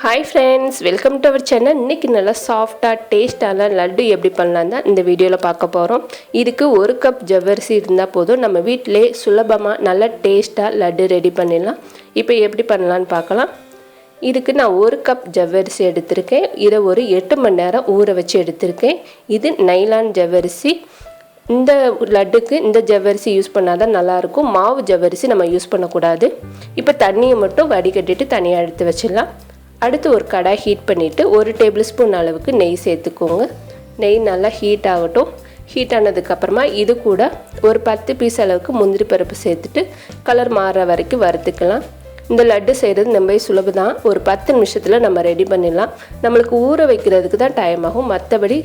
Hi friends, welcome to our channel. இன்னைக்கு நல்ல சாஃப்ட்டா டேஸ்டான லட்டு எப்படி பண்ணலாம் தான் இந்த வீடியோல பார்க்க போறோம். இதுக்கு 1 கப் ஜவ்வரிசி இருந்தா போதும். நம்ம வீட்லயே சுலபமா நல்ல டேஸ்டா லட்டு ரெடி பண்ணிடலாம். இப்போ எப்படி பண்ணலாம்னு பார்க்கலாம். இதுக்கு நான் 1 கப் ஜவ்வரிசி எடுத்துர்க்கேன். இத ஒரு 8 மணி நேரம் ஊற வச்சு எடுத்துர்க்கேன். இது நைலான் ஜவ்வரிசி. இந்த லட்டுக்கு இந்த ஜவ்வரிசி யூஸ் பண்ணாதான் நல்லா இருக்கும். மாவு ஜவ்வரிசி நம்ம யூஸ் பண்ண கூடாது. இப்போ தண்ணியை மட்டும் வடிகட்டிட்டு தனியா எடுத்து வச்சிடலாம். அடுத்து ஒரு கடாய் ஹீட் பண்ணிட்டு 1 டேபிள் ஸ்பூன் அளவுக்கு நெய் சேர்த்துக்கோங்க. நெய் நல்லா ஹீட் ஆகட்டும். ஹீட் ஆனதுக்கு அப்புறமா இது கூட ஒரு 10 பீஸ் அளவுக்கு முந்திரி பருப்பு சேர்த்துட்டு கலர் மாற வரைக்கும் வறுத்துக்கலாம். இந்த லட்டு செய்கிறது ரொம்ப சுலபம். ஒரு 10 நிமிஷத்துல நம்ம ரெடி பண்ணிடலாம். நம்மளுக்கு ஊற வைக்கிறதுக்கு தான் டைம் ஆகும். மற்றபடி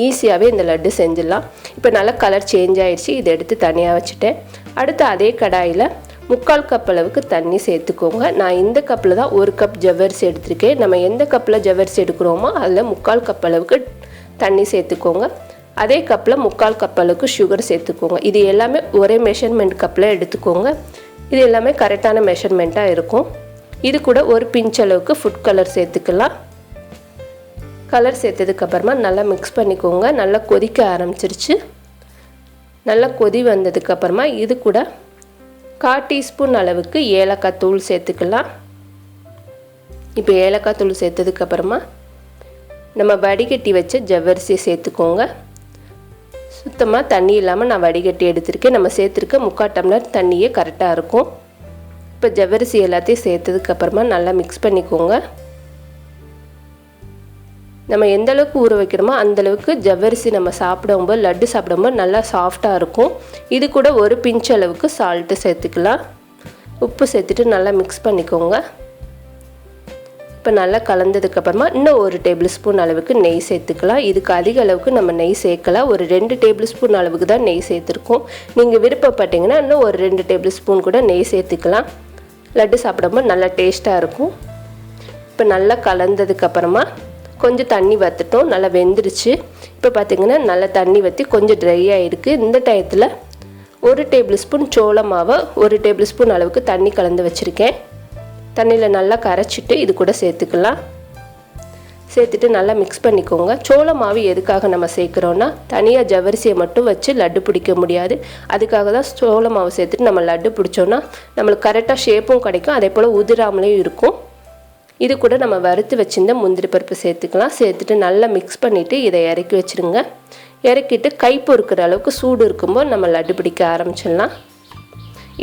ஈஸியாகவே இந்த லட்டு செஞ்சிடலாம். இப்போ நல்லா கலர் சேஞ்ச் ஆயிடுச்சு. இதை எடுத்து தனியாக வச்சுட்டேன். அடுத்து அதே கடாயில் 3/4 கப் அளவுக்கு தண்ணி சேர்த்துக்கோங்க. நான் இந்த கப்பில் தான் 1 கப் ஜவ்வரிசி எடுத்திருக்கேன். நம்ம எந்த கப்பில் ஜவ்வரிசி எடுக்கிறோமோ அதில் 3/4 கப் அளவுக்கு தண்ணி சேர்த்துக்கோங்க. அதே கப்பில் 3/4 கப் அளவுக்கு சுகர் சேர்த்துக்கோங்க. இது எல்லாமே ஒரே மெஷர்மெண்ட் கப்பில் எடுத்துக்கோங்க. இது எல்லாமே கரெக்டான மெஷர்மெண்ட்டாக இருக்கும். இது கூட ஒரு பிஞ்ச் அளவுக்கு ஃபுட் கலர் சேர்த்துக்கலாம். கலர் சேர்த்ததுக்கப்புறமா நல்லா மிக்ஸ் பண்ணிக்கோங்க. நல்லா கொதிக்க ஆரம்பிச்சிருச்சு. நல்லா கொதி வந்ததுக்கப்புறமா இது கூட 1/4 டீஸ்பூன் அளவுக்கு ஏலக்காய் தூள் சேர்த்துக்கலாம். இப்போ ஏலக்காய் தூள் சேர்த்ததுக்கப்புறமா நம்ம வடிகட்டி வச்ச ஜவ்வரிசி சேர்த்துக்கோங்க. சுத்தமாக தண்ணி இல்லாமல் நான் வடிகட்டி எடுத்திருக்கேன். நம்ம சேர்த்துருக்க 3/4 டம்ளர் தண்ணியே கரெக்டாக இருக்கும். இப்போ ஜவ்வரிசி எல்லாத்தையும் சேர்த்ததுக்கப்புறமா நல்லா மிக்ஸ் பண்ணிக்கோங்க. நம்ம எந்த அளவுக்கு ஊற வைக்கிறோமோ அந்தளவுக்கு ஜவ்வரிசி நம்ம சாப்பிடும்போது லட்டு சாப்பிடும்போது நல்லா சாஃப்டாக இருக்கும். இது கூட ஒரு பிஞ்ச் அளவுக்கு சால்ட்டு சேர்த்துக்கலாம். உப்பு சேர்த்துட்டு நல்லா மிக்ஸ் பண்ணிக்கோங்க. இப்போ நல்லா கலந்ததுக்கப்புறமா இன்னும் 1 டேபிள் ஸ்பூன் அளவுக்கு நெய் சேர்த்துக்கலாம். இதுக்கு அதிக அளவுக்கு நம்ம நெய் சேர்க்கலாம். ஒரு 2 டேபிள் ஸ்பூன் அளவுக்கு தான் நெய் சேர்த்துருக்கோம். நீங்கள் விருப்பப்பட்டீங்கன்னா இன்னும் ஒரு 2 டேபிள் ஸ்பூன் கூட நெய் சேர்த்துக்கலாம். லட்டு சாப்பிடும்போது நல்லா டேஸ்ட்டாக இருக்கும். இப்போ நல்லா கலந்ததுக்கப்புறமா கொஞ்சம் தண்ணி வற்றிட்டோம். நல்லா வெந்துருச்சு. இப்போ பார்த்திங்கன்னா நல்லா தண்ணி வற்றி கொஞ்சம் ட்ரை ஆகிருக்கு. இந்த டயத்தில் 1 டேபிள் ஸ்பூன் சோள மாவை 1 டேபிள் ஸ்பூன் அளவுக்கு தண்ணி கலந்து வச்சுருக்கேன். தண்ணியில் நல்லா கரைச்சிட்டு இது கூட சேர்த்துக்கலாம். சேர்த்துட்டு நல்லா மிக்ஸ் பண்ணிக்கோங்க. சோள மாவு எதுக்காக நம்ம சேர்க்குறோன்னா தனியாக ஜவ்வரிசியை மட்டும் வச்சு லட்டு பிடிக்க முடியாது. அதுக்காக தான் சோள மாவு சேர்த்துட்டு நம்ம லட்டு பிடிச்சோன்னா நம்மளுக்கு கரெக்டாக ஷேப்பும் கிடைக்கும். அதே போல் உதிராமலேயும் இருக்கும். இது கூட நம்ம வறுத்து வச்சிருந்த முந்திரி பருப்பு சேர்த்துக்கலாம். சேர்த்துட்டு நல்லா மிக்ஸ் பண்ணிவிட்டு இதை இறக்கி வச்சுருங்க. இறக்கிட்டு கை பொறுக்கிற அளவுக்கு சூடு இருக்கும்போது நம்ம லட்டு பிடிக்க ஆரம்பிச்சிடலாம்.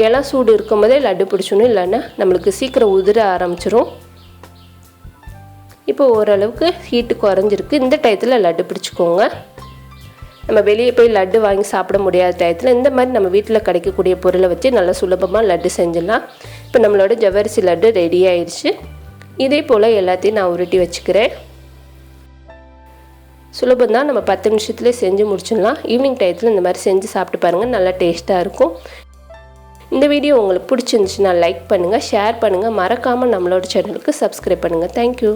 எல்லாம் சூடு இருக்கும்போதே லட்டு பிடிச்சணும், இல்லைன்னா நம்மளுக்கு சீக்கிரம் உதிர ஆரம்பிச்சிடும். இப்போ ஓரளவுக்கு ஹீட்டு குறைஞ்சிருக்கு. இந்த டயத்தில் லட்டு பிடிச்சிக்கோங்க. நம்ம வெளியே போய் லட்டு வாங்கி சாப்பிட முடியாத டயத்தில் இந்த மாதிரி நம்ம வீட்டில் கிடைக்கக்கூடிய பொருளை வச்சு நல்லா சுலபமாக லட்டு செஞ்சிடலாம். இப்போ நம்மளோட ஜவ்வரிசி லட்டு ரெடி ஆயிடுச்சு. இதே போல் எல்லாத்தையும் நான் உருட்டி வச்சுக்கிறேன். சுலபந்தான், நம்ம 10 நிமிஷத்துலேயே செஞ்சு முடிச்சிடலாம். ஈவினிங் டயத்தில் இந்த மாதிரி செஞ்சு சாப்பிட்டு பாருங்கள். நல்லா டேஸ்ட்டாக இருக்கும். இந்த வீடியோ உங்களுக்கு பிடிச்சிருந்துச்சுன்னா லைக் பண்ணுங்கள், ஷேர் பண்ணுங்கள். மறக்காமல் நம்மளோட சேனலுக்கு சப்ஸ்கிரைப் பண்ணுங்கள். தேங்க்யூ.